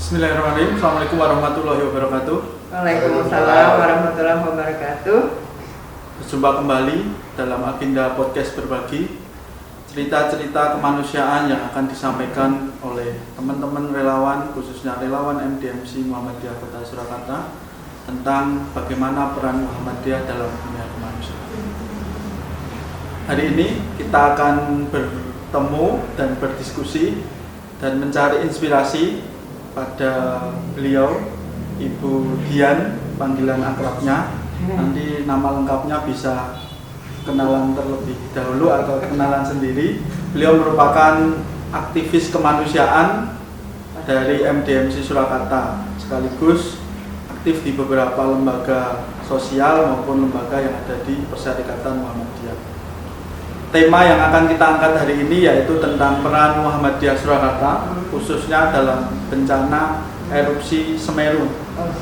Bismillahirrahmanirrahim. Assalamualaikum warahmatullahi wabarakatuh. Waalaikumsalam warahmatullahi wabarakatuh. Berjumpa kembali dalam agenda podcast berbagi cerita-cerita kemanusiaan yang akan disampaikan oleh teman-teman relawan, khususnya relawan MDMC Muhammadiyah Kota Surakarta, tentang bagaimana peran Muhammadiyah dalam dunia kemanusiaan. Hari ini kita akan bertemu dan berdiskusi dan mencari inspirasi pada beliau, Ibu Dian, panggilan akrabnya. Nanti nama lengkapnya bisa kenalan terlebih dahulu atau kenalan sendiri. Beliau merupakan aktivis kemanusiaan dari MDMC Surakarta, sekaligus aktif di beberapa lembaga sosial maupun lembaga yang ada di Persyarikatan Muhammadiyah. Tema yang akan kita angkat hari ini yaitu tentang peran Muhammadiyah Surakarta, khususnya dalam bencana erupsi Semeru.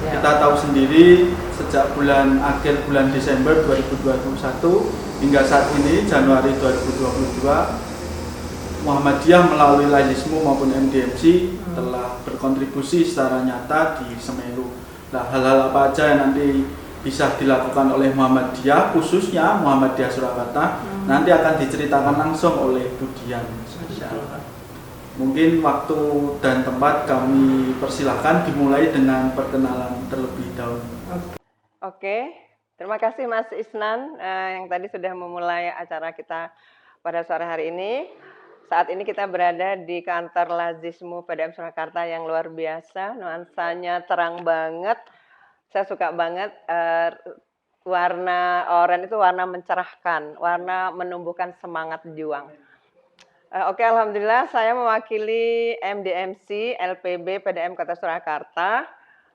Kita tahu sendiri sejak akhir bulan Desember 2021 hingga saat ini Januari 2022, Muhammadiyah melalui Lazismu maupun MDMC telah berkontribusi secara nyata di Semeru. Nah, hal-hal apa aja yang nanti bisa dilakukan oleh Muhammadiyah, khususnya Muhammadiyah Surakarta, nanti akan diceritakan langsung oleh Bu Dian. Mungkin waktu dan tempat kami persilahkan dimulai dengan perkenalan terlebih dahulu. Oke, terima kasih Mas Isnan yang tadi sudah memulai acara kita pada sore hari ini. Saat ini kita berada di kantor Lazismu PDM Surakarta yang luar biasa, nuansanya terang banget. Saya suka banget warna oranye itu warna mencerahkan, warna menumbuhkan semangat juang. Oke, alhamdulillah saya mewakili MDMC LPB PDM Kota Surakarta.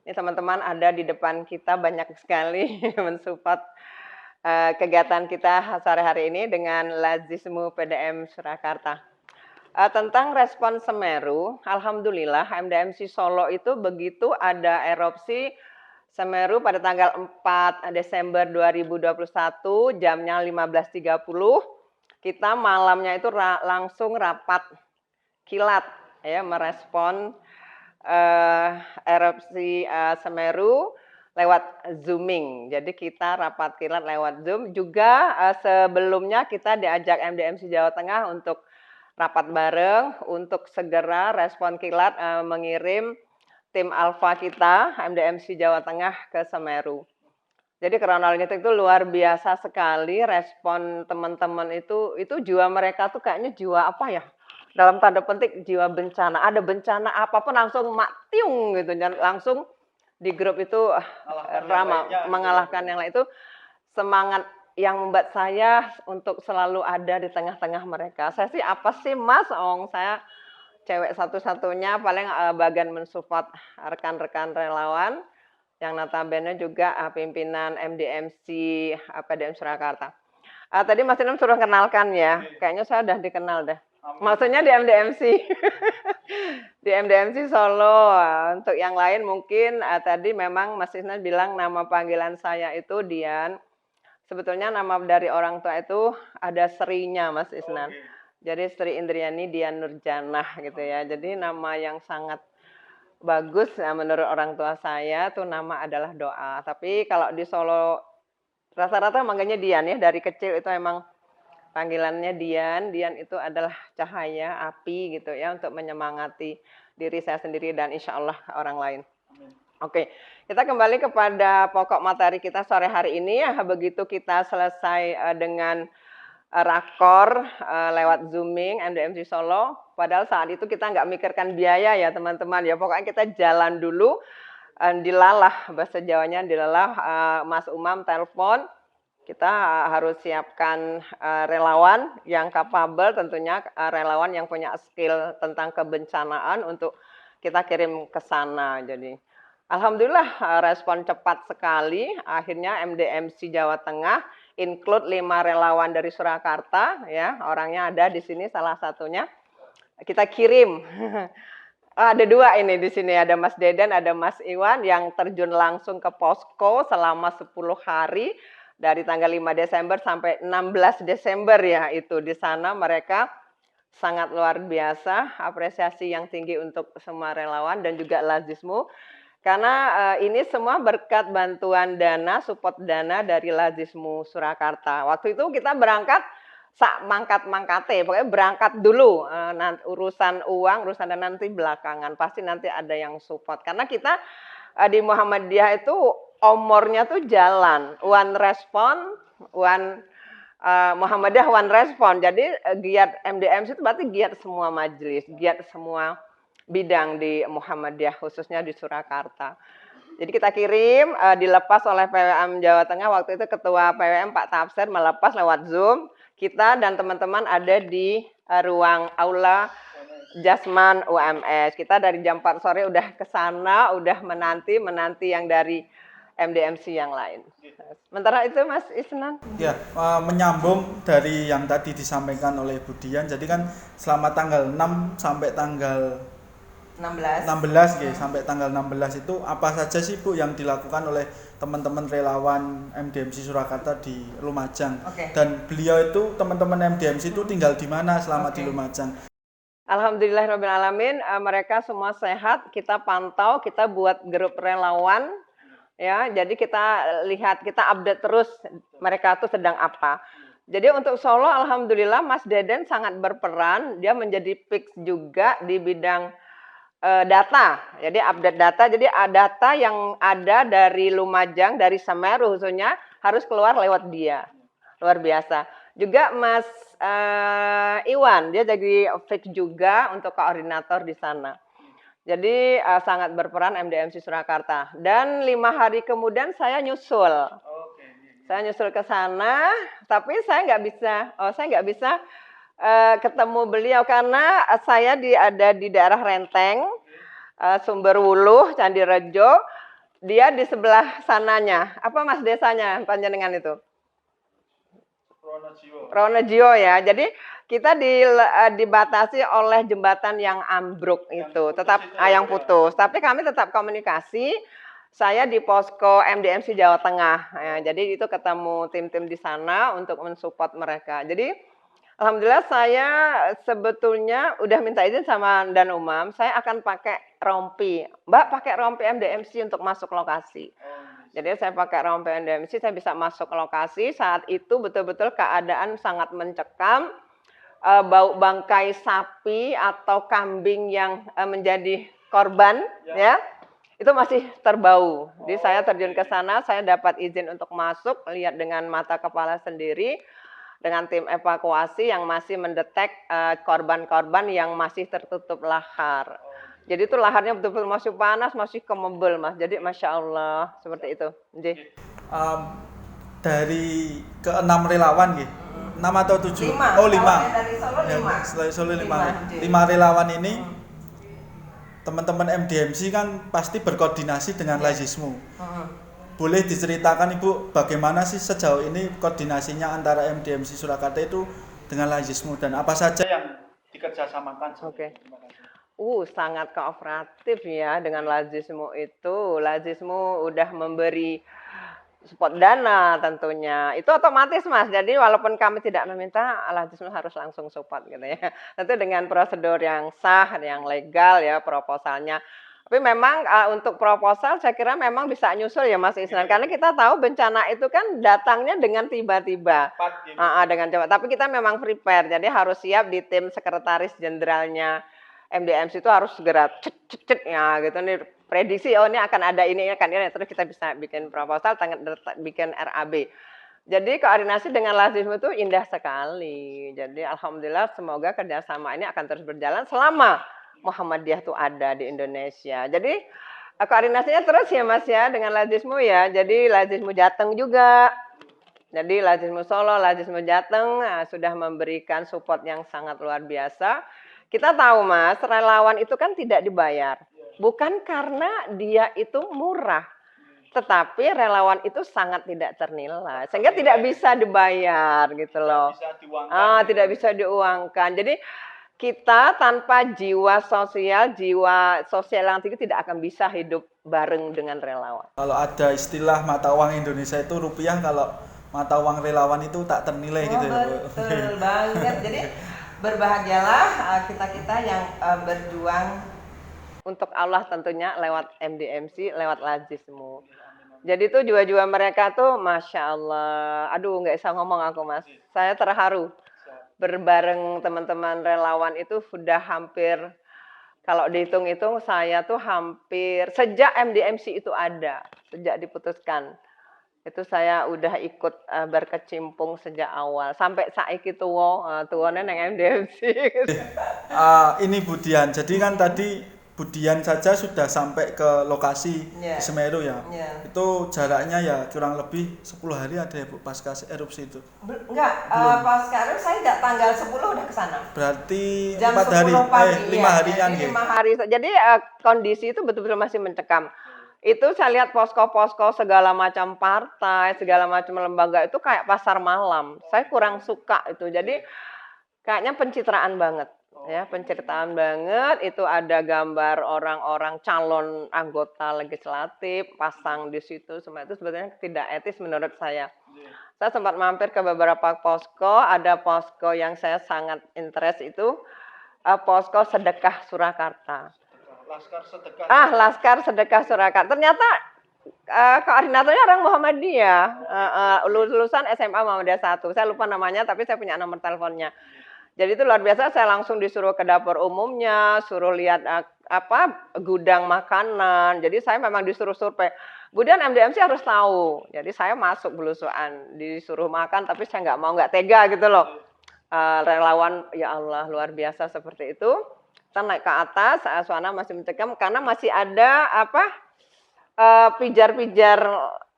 Ini teman-teman ada di depan kita banyak sekali mensupport kegiatan kita sore hari ini dengan Lazismu PDM Surakarta. Tentang respon Semeru, alhamdulillah MDMC Solo itu begitu ada erupsi Semeru pada tanggal 4 Desember 2021 jamnya 15.30, kita malamnya itu langsung rapat kilat ya merespon erupsi Semeru lewat Zooming. Jadi kita rapat kilat lewat Zoom. Juga sebelumnya kita diajak MDMC Jawa Tengah untuk rapat bareng untuk segera respon kilat mengirim tim Alfa kita, MDMC Jawa Tengah ke Semeru. Jadi kronologinya itu luar biasa sekali respon teman-teman itu jiwa mereka tuh kayaknya jiwa apa ya? Dalam tanda petik jiwa bencana. Ada bencana apapun langsung matiung gitu, dan langsung di grup itu ramah mengalahkan yang lain itu semangat yang membuat saya untuk selalu ada di tengah-tengah mereka. Saya sih apa sih Mas? Saya cewek satu-satunya paling bagian mensupport rekan-rekan relawan yang notabene juga pimpinan MDMC PDM Surakarta. Tadi Mas Inem suruh kenalkan ya, kayaknya saya udah dikenal deh. Maksudnya di MDMC, di MDMC Solo. Untuk yang lain mungkin tadi memang Mas Isnan bilang nama panggilan saya itu Dian. Sebetulnya nama dari orang tua itu ada Serinya Mas Isnan. Okay. Jadi Sri Indriani Dian Nurjanah gitu ya. Jadi nama yang sangat bagus menurut orang tua saya tuh nama adalah doa. Tapi kalau di Solo rata-rata manggilnya Dian ya. Dari kecil itu emang panggilannya Dian. Dian itu adalah cahaya, api gitu ya untuk menyemangati diri saya sendiri dan insya Allah orang lain. Oke, kita kembali kepada pokok materi kita sore hari ini ya. Begitu kita selesai dengan rakor lewat Zooming MDMC Solo, padahal saat itu kita nggak mikirkan biaya ya teman-teman ya, pokoknya kita jalan dulu, dilalah bahasa Jawanya dilalah, Mas Umam telepon, kita harus siapkan relawan yang capable tentunya, relawan yang punya skill tentang kebencanaan untuk kita kirim ke sana. Jadi alhamdulillah respon cepat sekali, akhirnya MDMC Jawa Tengah include 5 relawan dari Surakarta ya, orangnya ada di sini salah satunya. Kita kirim. Ada 2 ini di sini, ada Mas Dedan, ada Mas Iwan yang terjun langsung ke posko selama 10 hari dari tanggal 5 Desember sampai 16 Desember ya, itu di sana mereka sangat luar biasa, apresiasi yang tinggi untuk semua relawan dan juga Lazismu. Karena ini semua berkat bantuan dana, support dana dari Lazismu Surakarta. Waktu itu kita berangkat sak mangkat-mangkate, pokoknya berangkat dulu. Urusan uang, urusan dana nanti belakangan. Pasti nanti ada yang support. Karena kita di Muhammadiyah itu umurnya tuh jalan. One respon, one Muhammadiyah one respon. Jadi giat MDMC itu berarti giat semua majelis, giat semua bidang di Muhammadiyah khususnya di Surakarta. Jadi kita kirim dilepas oleh PWM Jawa Tengah, waktu itu Ketua PWM Pak Tafsir melepas lewat Zoom. Kita dan teman-teman ada di ruang aula Jasman UMS. Kita dari jam 4 sore udah ke sana, udah menanti yang dari MDMC yang lain. Sementara itu Mas Isnan. Ya, menyambung dari yang tadi disampaikan oleh Bu Dian. Jadi kan selama tanggal 6 sampai tanggal 16 sampai tanggal 16 itu apa saja sih Bu yang dilakukan oleh teman-teman relawan MDMC Surakarta di Lumajang? Dan beliau itu teman-teman MDMC itu tinggal di mana selama di Lumajang? Alhamdulillahirrahmanirrahim, mereka semua sehat, kita pantau, kita buat grup relawan, ya, jadi kita lihat, kita update terus mereka tuh sedang apa. Jadi untuk Solo, alhamdulillah Mas Deden sangat berperan, dia menjadi fix juga di bidang data, jadi update data, jadi data yang ada dari Lumajang, dari Semeru khususnya, harus keluar lewat dia, luar biasa. Juga Mas Iwan, dia jadi fix juga untuk koordinator di sana. Jadi sangat berperan MDMC Surakarta. Dan 5 hari kemudian saya nyusul. Saya nyusul ke sana, tapi saya nggak bisa ketemu beliau karena saya ada di daerah Renteng, Sumberwuluh, Candirejo. Dia di sebelah sananya. Apa Mas desanya panjenengan itu? Pronojiwo ya. Jadi kita dibatasi oleh jembatan yang ambruk itu, yang putus. Tapi kami tetap komunikasi. Saya di posko MDMC Jawa Tengah. Ya, jadi itu ketemu tim-tim di sana untuk mensupport mereka. Jadi alhamdulillah saya sebetulnya udah minta izin sama Dan Umam, saya akan pakai rompi. Mbak pakai rompi MDMC untuk masuk lokasi. Jadi saya pakai rompi MDMC, saya bisa masuk ke lokasi. Saat itu betul-betul keadaan sangat mencekam. Bau bangkai sapi atau kambing yang menjadi korban, ya, itu masih terbau. Jadi saya terjun ke sana, saya dapat izin untuk masuk, lihat dengan mata kepala sendiri, dengan tim evakuasi yang masih mendetek korban-korban yang masih tertutup lahar. Jadi itu laharnya betul-betul masih panas, masih kemebel Mas. Jadi Masya Allah, seperti itu. Dari ke-6 relawan gitu. 6 atau 7? 5. Oh 5. Dari Solo 5. Solo 5 relawan ini teman-teman MDMC kan pasti berkoordinasi dengan Lazismu. Boleh diceritakan Ibu bagaimana sih sejauh ini koordinasinya antara MDMC Surakarta itu dengan Lazismu dan apa saja yang dikerjasamakan? Sangat kooperatif ya dengan Lazismu itu. Lazismu udah memberi support dana tentunya. Itu otomatis Mas. Jadi walaupun kami tidak meminta, Lazismu harus langsung support gitu ya. Tentu dengan prosedur yang sah, yang legal ya proposalnya. Tapi memang untuk proposal saya kira memang bisa nyusul ya Mas Isnan. Karena kita tahu bencana itu kan datangnya dengan tiba-tiba. Dengan cepat. Tapi kita memang prepare. Jadi harus siap di tim sekretaris jenderalnya MDMC itu harus segera cet ya gitu nih, prediksi ini akan ada ini terus kita bisa bikin proposal, bikin RAB. Jadi koordinasi dengan Lazismu itu indah sekali. Jadi alhamdulillah semoga kerjasama ini akan terus berjalan selama Muhammadiyah itu ada di Indonesia. Jadi koordinasinya terus ya Mas ya dengan Lazismu ya. Jadi Lazismu Jateng juga. Jadi Lazismu Solo, Lazismu Jateng sudah memberikan support yang sangat luar biasa. Kita tahu Mas, relawan itu kan tidak dibayar. Bukan karena dia itu murah. Tetapi relawan itu sangat tidak ternilai. Sehingga tidak bisa dibayar gitu loh. Tidak bisa diuangkan. Jadi kita tanpa jiwa sosial yang tinggi tidak akan bisa hidup bareng dengan relawan. Kalau ada istilah mata uang Indonesia itu rupiah, kalau mata uang relawan itu tak ternilai gitu ya Bu. Betul banget. Jadi berbahagialah kita-kita yang berjuang untuk Allah tentunya lewat MDMC, lewat Lazismu. Jadi tuh jiwa-jiwa mereka tuh Masya Allah, aduh nggak bisa ngomong aku Mas, saya terharu. Berbareng teman-teman relawan itu sudah hampir, kalau dihitung-hitung saya tuh hampir, sejak MDMC itu ada, sejak diputuskan, itu saya udah ikut berkecimpung sejak awal, sampai saiki tuwone nang MDMC. Ini Bu Dian, jadi kan tadi Bu Dian saja sudah sampai ke lokasi di Semeru ya. Itu jaraknya ya kurang lebih 10 hari ada ya Bu pasca erupsi itu. Enggak, pasca erupsi saya enggak tanggal 10 udah ke sana. Berarti jam 4 hari, 5 hari kan ya. 5 hari. Jadi kondisi itu betul-betul masih mencekam. Itu saya lihat posko-posko segala macam partai, segala macam lembaga itu kayak pasar malam. Saya kurang suka itu. Jadi kayaknya pencitraan banget. Ya, penceritaan banget. Itu ada gambar orang-orang calon anggota legislatif pasang di situ, semua itu sebetulnya tidak etis menurut saya. Saya sempat mampir ke beberapa posko, ada posko yang saya sangat interest itu posko sedekah Surakarta. Laskar Sedekah Surakarta. Ternyata koordinatornya orang Muhammadiyah, lulusan SMA Muhammadiyah 1. Saya lupa namanya, tapi saya punya nomor teleponnya. Jadi itu luar biasa, saya langsung disuruh ke dapur umumnya, suruh lihat gudang makanan. Jadi saya memang disuruh survei. Kemudian MDMC harus tahu. Jadi saya masuk belusuan, disuruh makan, tapi saya nggak tega gitu loh. Relawan, ya Allah, luar biasa seperti itu. Kita naik ke atas, suasana masih mencekam karena masih ada pijar-pijar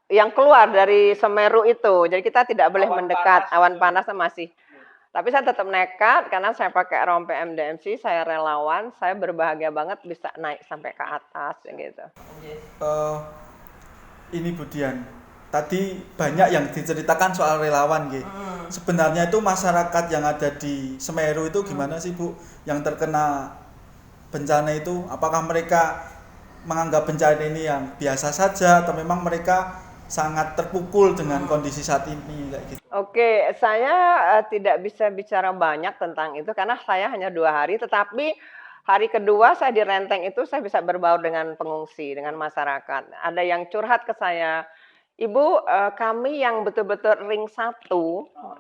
yang keluar dari Semeru itu. Jadi kita tidak boleh mendekat, awan panasnya masih. Tapi saya tetap nekat karena saya pakai rompi MDMC, saya relawan, saya berbahagia banget bisa naik sampai ke atas gitu. Ini Bu Dian, tadi banyak yang diceritakan soal relawan gitu. Sebenarnya itu masyarakat yang ada di Semeru itu gimana sih Bu, yang terkena bencana itu? Apakah mereka menganggap bencana ini yang biasa saja atau memang mereka sangat terpukul dengan kondisi saat ini kayak gitu? Oke, saya tidak bisa bicara banyak tentang itu karena saya hanya 2 hari, tetapi hari kedua saya di Renteng itu saya bisa berbaur dengan pengungsi, dengan masyarakat. Ada yang curhat ke saya, Ibu, kami yang betul-betul ring 1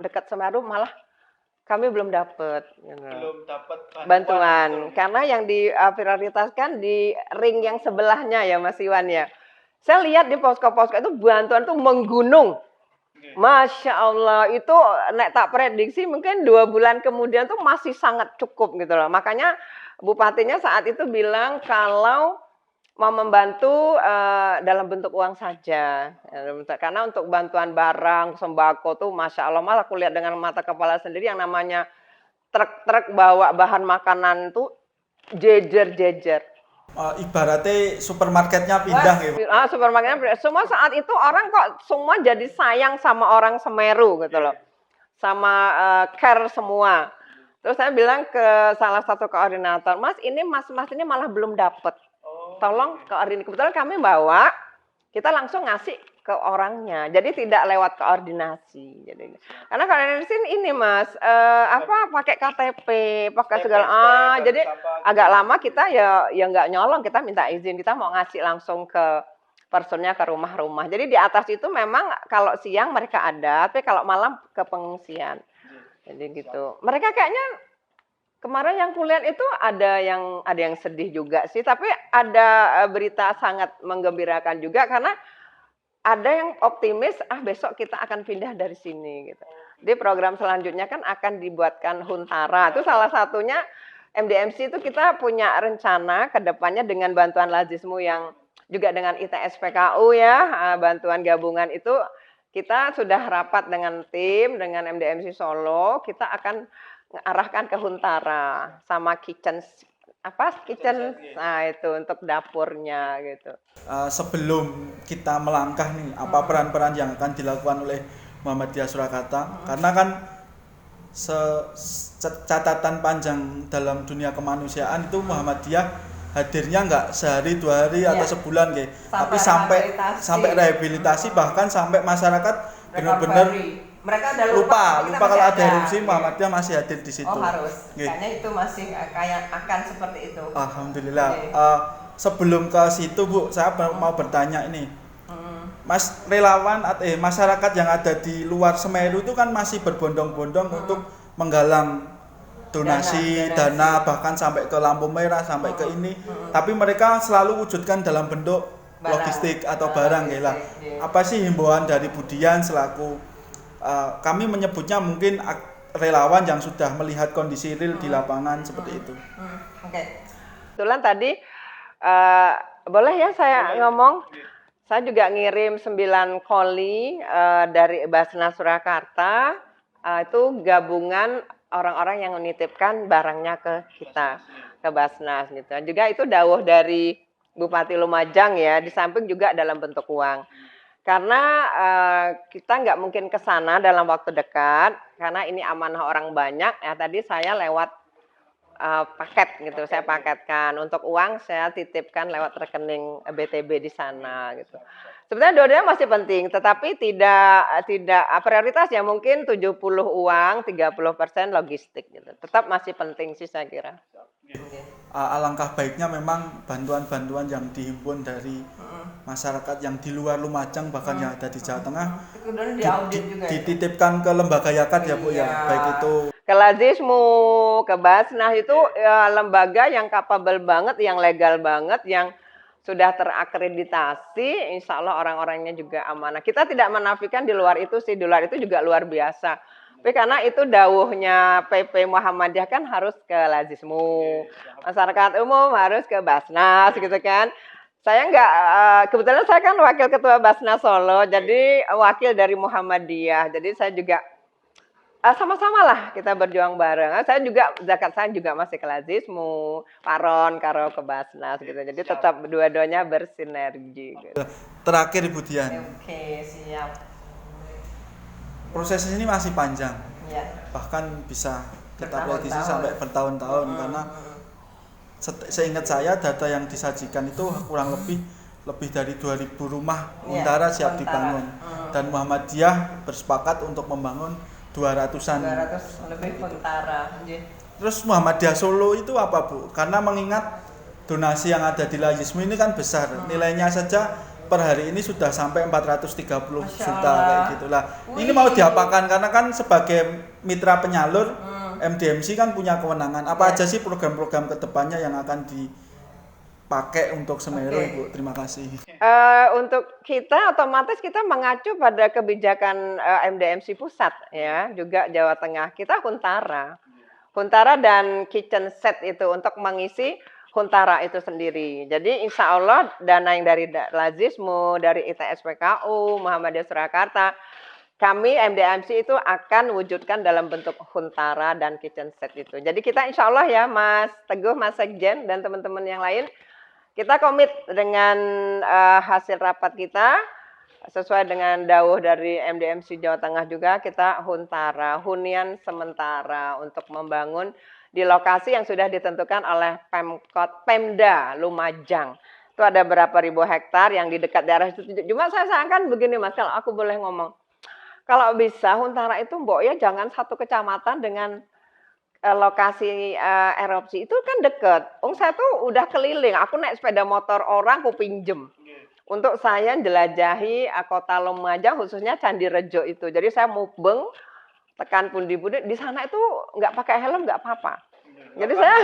dekat Semeru malah kami belum dapat bantuan karena yang diprioritaskan di ring yang sebelahnya ya Mas Iwan ya. Saya lihat di posko-posko itu bantuan tuh menggunung. Masya Allah, itu nek tak prediksi mungkin 2 bulan kemudian tuh masih sangat cukup gitu loh. Makanya bupatinya saat itu bilang kalau mau membantu dalam bentuk uang saja. Karena untuk bantuan barang, sembako tuh Masya Allah, malah aku lihat dengan mata kepala sendiri yang namanya truk-truk bawa bahan makanan tuh jejer-jejer. Ibaratnya supermarketnya pindah gitu. Supermarketnya pindah. Semua saat itu orang kok semua jadi sayang sama orang Semeru gitu loh. Sama care semua. Terus saya bilang ke salah satu koordinator, Mas ini malah belum dapat. Tolong koordinasi. Kebetulan kami bawa, kita langsung ngasih ke orangnya. Jadi tidak lewat koordinasi. Jadi karena koordinasi ini Mas, pakai KTP, pakai segala jadi agak lama kita ya nggak nyolong, kita minta izin, kita mau ngasih langsung ke personnya ke rumah-rumah. Jadi di atas itu memang kalau siang mereka ada, tapi kalau malam ke pengungsian. Jadi gitu. Mereka kayaknya kemarin yang kulihat itu ada yang sedih juga sih, tapi ada berita sangat menggembirakan juga karena ada yang optimis, besok kita akan pindah dari sini gitu. Di program selanjutnya kan akan dibuatkan Huntara. Itu salah satunya MDMC itu kita punya rencana ke depannya dengan bantuan Lazismu yang juga dengan ITS PKU ya, bantuan gabungan itu kita sudah rapat dengan tim, dengan MDMC Solo, kita akan arahkan ke Huntara sama kitchen, nah itu untuk dapurnya gitu. Sebelum kita melangkah nih, apa peran-peran yang akan dilakukan oleh Muhammadiyah Surakarta? Karena kan catatan panjang dalam dunia kemanusiaan itu Muhammadiyah hadirnya nggak sehari 2 hari atau sebulan tapi sampai rehabilitasi bahkan sampai masyarakat benar-benar Mereka udah lupa kita kalau masih ada erupsi Muhammadiyah masih hadir di situ. Oh harus, Nggih. kayaknya itu masih kayak akan seperti itu. Alhamdulillah. Oke. Sebelum ke situ Bu, saya mau bertanya ini. Mas relawan masyarakat yang ada di luar Semeru itu kan masih berbondong-bondong untuk menggalang donasi, dana bahkan sampai ke lampu merah, sampai ke ini. Tapi mereka selalu wujudkan dalam bentuk logistik atau barang ya lah. Apa sih himbauan dari Budian selaku kami menyebutnya mungkin relawan yang sudah melihat kondisi real di lapangan seperti itu. Oke. Kebetulan tadi boleh ya saya ngomong. Saya juga ngirim 9 koli dari Basnas Surakarta. Itu gabungan orang-orang yang menitipkan barangnya ke kita, ke Basnas gitu. Juga itu dawuh dari Bupati Lumajang ya, di samping juga dalam bentuk uang. Karena kita nggak mungkin ke sana dalam waktu dekat, karena ini amanah orang banyak. Ya tadi saya lewat paket gitu, saya paketkan. Untuk uang saya titipkan lewat rekening BTB di sana gitu. Sebenarnya dua-duanya masih penting, tetapi tidak prioritas ya mungkin 70 uang, 30% logistik gitu. Tetap masih penting sih saya kira. Alangkah baiknya memang bantuan-bantuan yang dihimpun dari masyarakat yang di luar Lumajang bahkan yang ada di Jawa Tengah dititipkan ke lembaga yakat ya Bu ya, baik itu ke Lazismu, ke Basnas itu ya, lembaga yang capable banget, yang legal banget, yang sudah terakreditasi, insya Allah orang-orangnya juga amanah. Kita tidak menafikan di luar itu sih, di luar itu juga luar biasa. Tapi karena itu dawuhnya PP Muhammadiyah kan harus ke Lazismu, masyarakat umum harus ke Basnas gitu kan. Saya enggak, kebetulan saya kan wakil ketua Basnas Solo, jadi wakil dari Muhammadiyah. Jadi saya juga sama-sama lah kita berjuang bareng. Saya juga zakat saya juga masih ke Lazismu, Paron, karo ke Basnas gitu. Jadi tetap dua-duanya bersinergi. Gitu. Terakhir Ibu Dian. Oke, siap. Proses ini masih panjang, ya. Bahkan bisa kita prediksi sampai bertahun-tahun karena seingat saya data yang disajikan itu kurang lebih dari 2.000 rumah Huntara siap dibangun dan Muhammadiyah bersepakat untuk membangun 200-an lebih Huntara. Terus Muhammadiyah Solo itu apa Bu? Karena mengingat donasi yang ada di Lazismu ini kan besar, nilainya saja per hari ini sudah sampai 430 juta kayak gitulah. Ini mau diapakan karena kan sebagai mitra penyalur MDMC kan punya kewenangan. Apa aja sih program-program kedepannya yang akan dipakai untuk Semeru, Bu? Terima kasih. Untuk kita otomatis kita mengacu pada kebijakan MDMC pusat ya, juga Jawa Tengah. Kita Huntara dan kitchen set itu untuk mengisi Huntara itu sendiri. Jadi insya Allah dana yang dari Lazismu, dari ITS PKU, Muhammadiyah Surakarta, kami MDMC itu akan wujudkan dalam bentuk Huntara dan kitchen set itu. Jadi kita insya Allah ya Mas Teguh, Mas Sekjen, dan teman-teman yang lain, kita komit dengan hasil rapat kita, sesuai dengan dawuh dari MDMC Jawa Tengah juga, kita Huntara, hunian sementara untuk membangun di lokasi yang sudah ditentukan oleh Pemda Lumajang. Itu ada berapa ribu hektar yang di dekat daerah itu. Cuma saya sayangkan begini Mas, kalau aku boleh ngomong. Kalau bisa Huntara itu Mbok ya jangan satu kecamatan dengan lokasi erupsi itu kan deket. Saya tuh udah keliling, aku naik sepeda motor orang aku pinjem. Untuk saya jelajahi kota Lumajang khususnya Candi Rejo itu. Jadi saya mubeng tekan pundi-pundi di sana itu nggak pakai helm nggak apa-apa. Jadi saya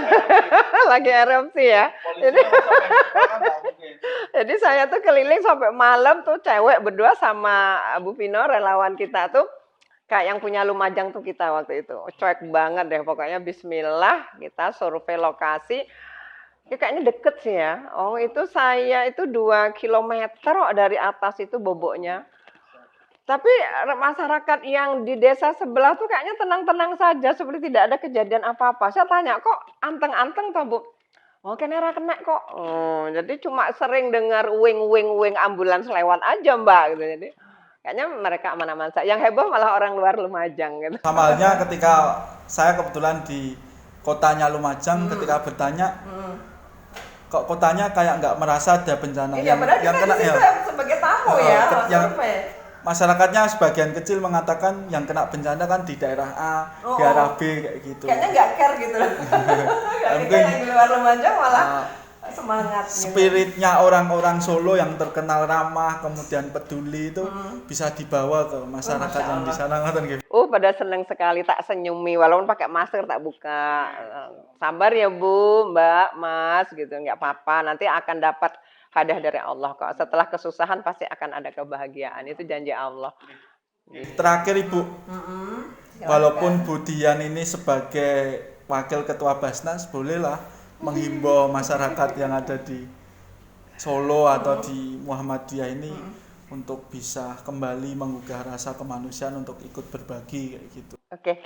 lagi erupsi ya. Jadi saya tuh keliling sampai malam tuh cewek berdua sama Bu Vino relawan kita tuh kayak yang punya Lumajang tuh kita waktu itu. Cuek banget deh pokoknya bismillah kita survei lokasi. Ya, kayaknya deket sih ya. Itu saya itu 2 kilometer dari atas itu boboknya. Tapi masyarakat yang di desa sebelah tuh kayaknya tenang-tenang saja seperti tidak ada kejadian apa-apa. Saya tanya kok anteng-anteng toh Bu? Kena kok. Jadi cuma sering dengar wing ambulans lewat aja Mbak gitu. Jadi kayaknya mereka aman-aman saja. Yang heboh malah orang luar Lumajang gitu. Sama halnya ketika saya kebetulan di kotanya Lumajang ketika bertanya kok kotanya kayak nggak merasa ada bencana yang kena ya sebagai tamu yang masyarakatnya sebagian kecil mengatakan yang kena bencana kan di daerah A, daerah B kayak gitu. Kayaknya nggak care gitu. Kita yang di luar Lumajang malah semangat. Spiritnya orang-orang Solo yang terkenal ramah, kemudian peduli itu bisa dibawa ke masyarakat yang di sana gitu. Pada seneng sekali, tak senyumi walaupun pakai masker tak buka. Sabar ya Bu, Mbak, Mas gitu, nggak apa-apa. Nanti akan dapat hadiah dari Allah kok. Setelah kesusahan pasti akan ada kebahagiaan. Itu janji Allah. Terakhir Ibu, walaupun Bu Dian ini sebagai Wakil Ketua Basnas, bolehlah menghimbau masyarakat yang ada di Solo atau di Muhammadiyah ini untuk bisa kembali menggugah rasa kemanusiaan untuk ikut berbagi kayak gitu. Oke.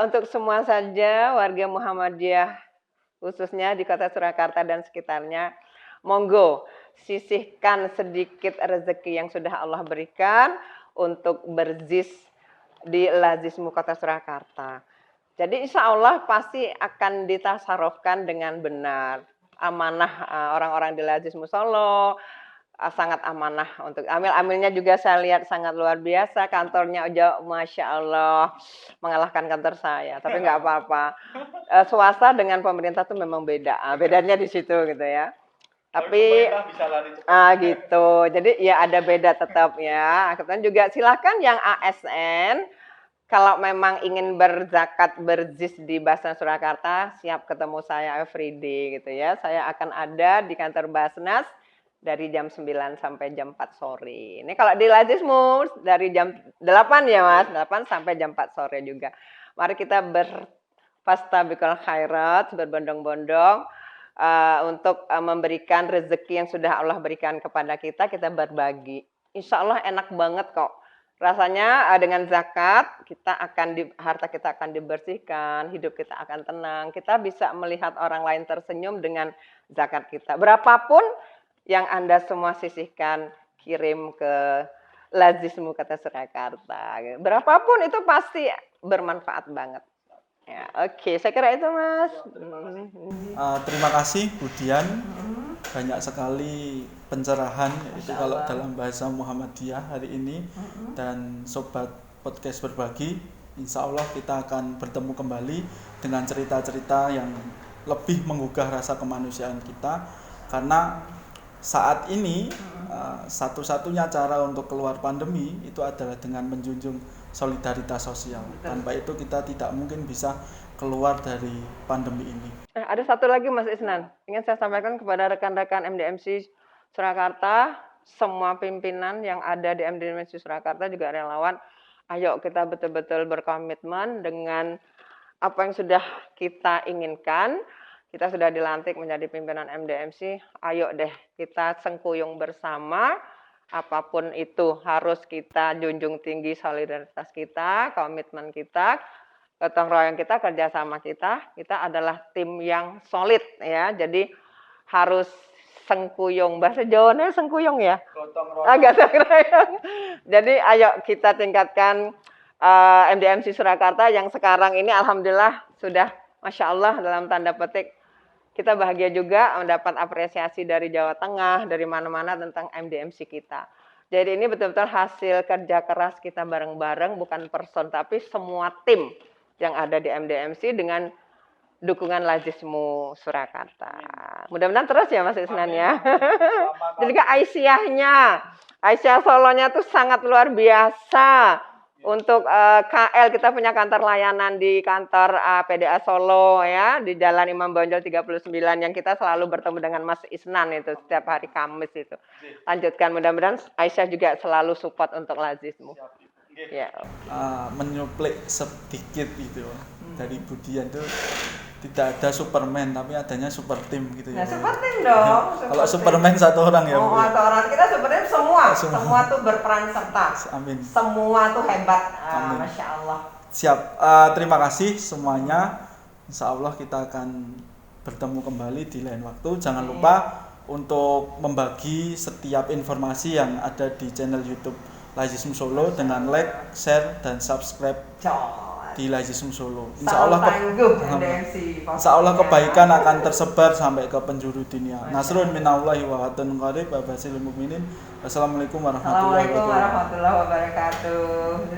Untuk semua saja warga Muhammadiyah khususnya di Kota Surakarta dan sekitarnya, monggo sisihkan sedikit rezeki yang sudah Allah berikan untuk berzis di Lazismu Kota Surakarta. Jadi insya Allah pasti akan ditasarufkan dengan benar. Amanah orang-orang di Lazismu Solo, sangat amanah untuk amil-amilnya juga saya lihat sangat luar biasa. Kantornya aja Masya Allah mengalahkan kantor saya, tapi nggak apa-apa. Swasta dengan pemerintah tuh memang beda, bedanya di situ gitu ya. Tapi gitu, jadi ya ada beda tetap ya. Kemudian juga silakan yang ASN, kalau memang ingin berzakat berzis di Basnas Surakarta, siap ketemu saya everyday gitu ya. Saya akan ada di kantor Basnas dari jam 9 sampai jam 4 sore. Ini kalau di Lazismu dari jam 8 ya Mas, 8 sampai jam 4 sore juga. Mari kita berfastabiqul khairat, berbondong-bondong untuk memberikan rezeki yang sudah Allah berikan kepada kita berbagi. Insya Allah enak banget kok. Rasanya dengan zakat harta kita akan dibersihkan, hidup kita akan tenang. Kita bisa melihat orang lain tersenyum dengan zakat kita. Berapapun yang Anda semua sisihkan, kirim ke Lazismu Kota Surakarta. Berapapun itu pasti bermanfaat banget. Ya, oke, saya kira itu Mas. Terima kasih Bu Dian. Banyak sekali pencerahan itu kalau dalam bahasa Muhammadiyah hari ini. Dan sobat podcast berbagi, insya Allah kita akan bertemu kembali dengan cerita-cerita yang lebih menggugah rasa kemanusiaan kita. Karena saat ini satu-satunya cara untuk keluar pandemi itu adalah dengan menjunjung solidaritas sosial. Tanpa itu kita tidak mungkin bisa keluar dari pandemi ini. Ada satu lagi Mas Isnan, ingin saya sampaikan kepada rekan-rekan MDMC Surakarta, semua pimpinan yang ada di MDMC Surakarta juga relawan. Ayo kita betul-betul berkomitmen dengan apa yang sudah kita inginkan. Kita sudah dilantik menjadi pimpinan MDMC, ayo deh kita sengkuyung bersama, apapun itu harus kita junjung tinggi solidaritas kita, komitmen kita, gotong royong kita, kerjasama kita adalah tim yang solid ya, jadi harus sengkuyung, bahasa Jawanya sengkuyung ya? Gotong royong. Jadi ayo kita tingkatkan MDMC Surakarta yang sekarang ini alhamdulillah sudah Masya Allah dalam tanda petik kita bahagia juga mendapat apresiasi dari Jawa Tengah, dari mana-mana tentang MDMC kita. Jadi ini betul-betul hasil kerja keras kita bareng-bareng, bukan person, tapi semua tim yang ada di MDMC dengan dukungan Lazismu Surakarta. Mudah-mudahan terus ya Mas Isnan ya. Jadi Aisyah Solonya tuh sangat luar biasa. Untuk KL kita punya kantor layanan di kantor PDA Solo ya, di Jalan Imam Bonjol 39 yang kita selalu bertemu dengan Mas Isnan itu setiap hari Kamis itu. Lanjutkan, mudah-mudahan Aisyah juga selalu support untuk Lazismu. Ya. Menyuplik sedikit gitu dari Bu Dian itu tidak ada Superman tapi adanya super team gitu ya. Nah, super team dong. Kalau Superman satu orang ya. Satu orang, kita super team semua tuh berperan serta. Amin. Semua tuh hebat. Masya Allah. Siap. Terima kasih semuanya. Insya Allah kita akan bertemu kembali di lain waktu. Jangan lupa untuk membagi setiap informasi yang ada di channel YouTube Lazismu Solo dengan like, share, dan subscribe. di Laizism Solo. Insya Allah kebaikan akan tersebar sampai ke penjuru dunia. Nasrun minallahi wa fatun qarib wa basyiril mukminin. Wassalamualaikum warahmatullahi wabarakatuh. Wabarakatuh.